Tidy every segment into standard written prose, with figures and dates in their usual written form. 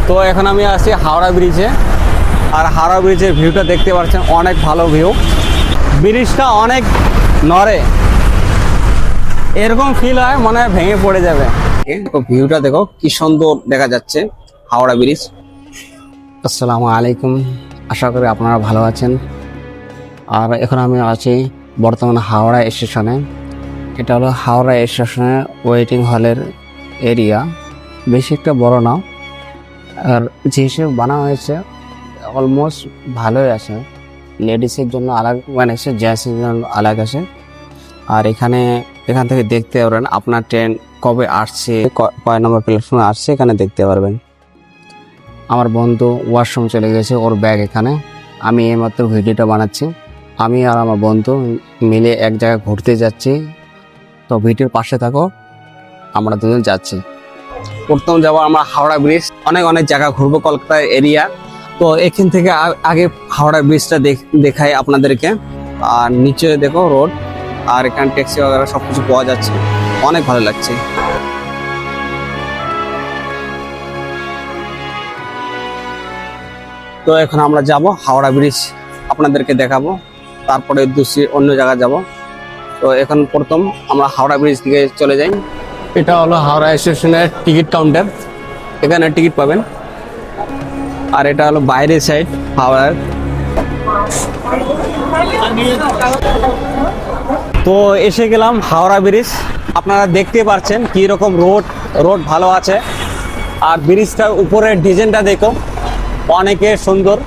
তো এখন আমি আছি হাওড়া ব্রিজে, আর হাওড়া ব্রিজের ভিউটা দেখতে পাচ্ছেন, অনেক ভালো ভিউ। ব্রিজটা অনেক নড়ে, এরকম ফিল হয় মনে হয় ভেঙে পড়ে যাবে। ভিউটা দেখো কি সুন্দর দেখা যাচ্ছে হাওড়া ব্রিজ। আসসালামু আলাইকুম, আশা করি আপনারা ভালো আছেন। আর এখন আমি আছি বর্তমানে হাওড়া স্টেশনে। এটা হলো হাওড়া স্টেশনের ওয়েটিং হলের এরিয়া, বেশি একটা বড় না। আর যে হিসেবে বানানো হয়েছে অলমোস্ট ভালোই আছে। লেডিসের জন্য আলাদা বানিয়েছে, জেন্টসের জন্য আলাদা আছে। আর এখান থেকে দেখতে পারবেন আপনার ট্রেন কবে আসছে, কয় নম্বর প্ল্যাটফর্মে আসছে, এখানে দেখতে পারবেন। আমার বন্ধু ওয়াশরুম চলে গেছে, ওর ব্যাগ এখানে। আমি এইমাত্র ভিডিওটা বানাচ্ছি। আমি আর আমার বন্ধু মিলে এক জায়গায় ঘুরতে যাচ্ছি, তো ভিডিওর পাশে থাকো, আমরা দুজন যাচ্ছি। প্রথম যাবো আমরা হাওড়া ব্রিজ। অনেক জায়গা ঘুরবো কলকাতার এরিয়া। তো এখান থেকে আগে হাওড়া ব্রিজটা দেখাই আপনাদেরকে। আর নিচে দেখো রোড, আর এখানে ট্যাক্সি वगैरह সবকিছু পাওয়া যাচ্ছে, অনেক ভালো লাগছে। তো এখন আমরা যাব হাওড়া ব্রিজ, আপনাদেরকে দেখাবো, তারপরে অন্য জায়গায় যাব। তো এখন প্রথম আমরা হাওড়া ব্রিজ থেকে চলে যাই। এটা হলো হাওড়া স্টেশনের টিকিট কাউন্টার, এখানে টিকিট পাবেন। আর এটা হলো বাইরের সাইড হাওড়ার। তো এসে গেলাম হাওড়া ব্রিজ। আপনারা দেখতে পাচ্ছেন কি রকম রোড ভালো আছে। আর ব্রিজটার উপরের ডিজাইনটা দেখো, অনেকে সুন্দর।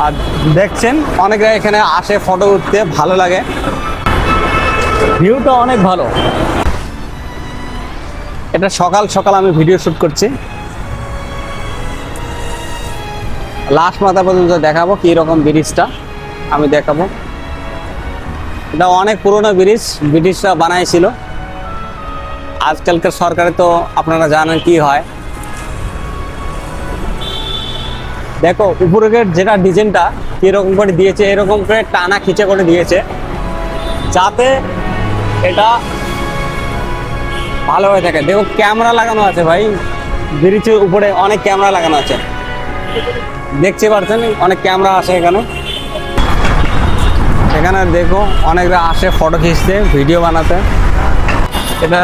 আর দেখছেন অনেকে এখানে আসে ফটো উঠতে, ভালো লাগে। ভিউটা অনেক ভালো। এটা সকাল সকাল আমি ভিডিও শুট করছি। লাস্ট মাথা পর্যন্ত দেখাবো কি রকম ব্রিজটা আমি দেখাবো। এটা অনেক পুরনো ব্রিজ, ব্রিটিশরা বানাইছিল। আজকালকার সরকারে তো আপনারা জানেন কি হয়। দেখো উপরের যেটা ডিজাইনটা কিরকম করে দিয়েছে, এরকম করে টানা খিচে করে দিয়েছে, যাতে এটা ভালো হয়ে থাকে। দেখো ক্যামেরা লাগানো আছে ভাই, ব্রিজের উপরে অনেক ক্যামেরা লাগানো আছে, দেখতে পাচ্ছেন অনেক ক্যামেরা আছে এখানে। এখানে দেখো অনেকরা আসে ফটো খিঁচতে, ভিডিও বানাতে। এটা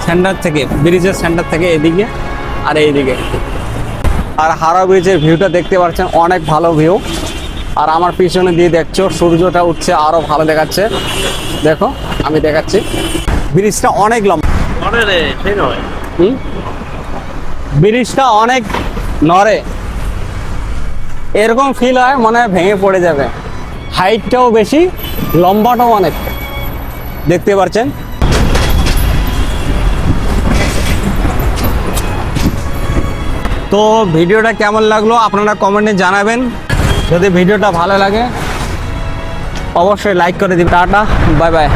সেন্টার থেকে, ব্রিজের সেন্টার থেকে এদিকে আর এইদিকে। আর হাওড়া ব্রিজের ভিউটা দেখতে পাচ্ছেন, অনেক ভালো ভিউ। আর আমার পিছনে দিয়ে দেখছো সূর্যটা উঠছে, আরো ভালো দেখাচ্ছে। দেখো আমি দেখাচ্ছি, ব্রিজটা অনেক লম্বা। ব্রিজটা অনেক নড়ে, এরকম ফিল হয় মনে হয় ভেঙে পড়ে যাবে। হাইটটাও বেশি, লম্বাটাও অনেক, দেখতে পাচ্ছেন। তো ভিডিওটা কেমন লাগলো আপনারা কমেন্টে জানাবেন। যদি ভিডিওটা ভালো লাগে অবশ্যই লাইক করে দিন। Tata, bye bye.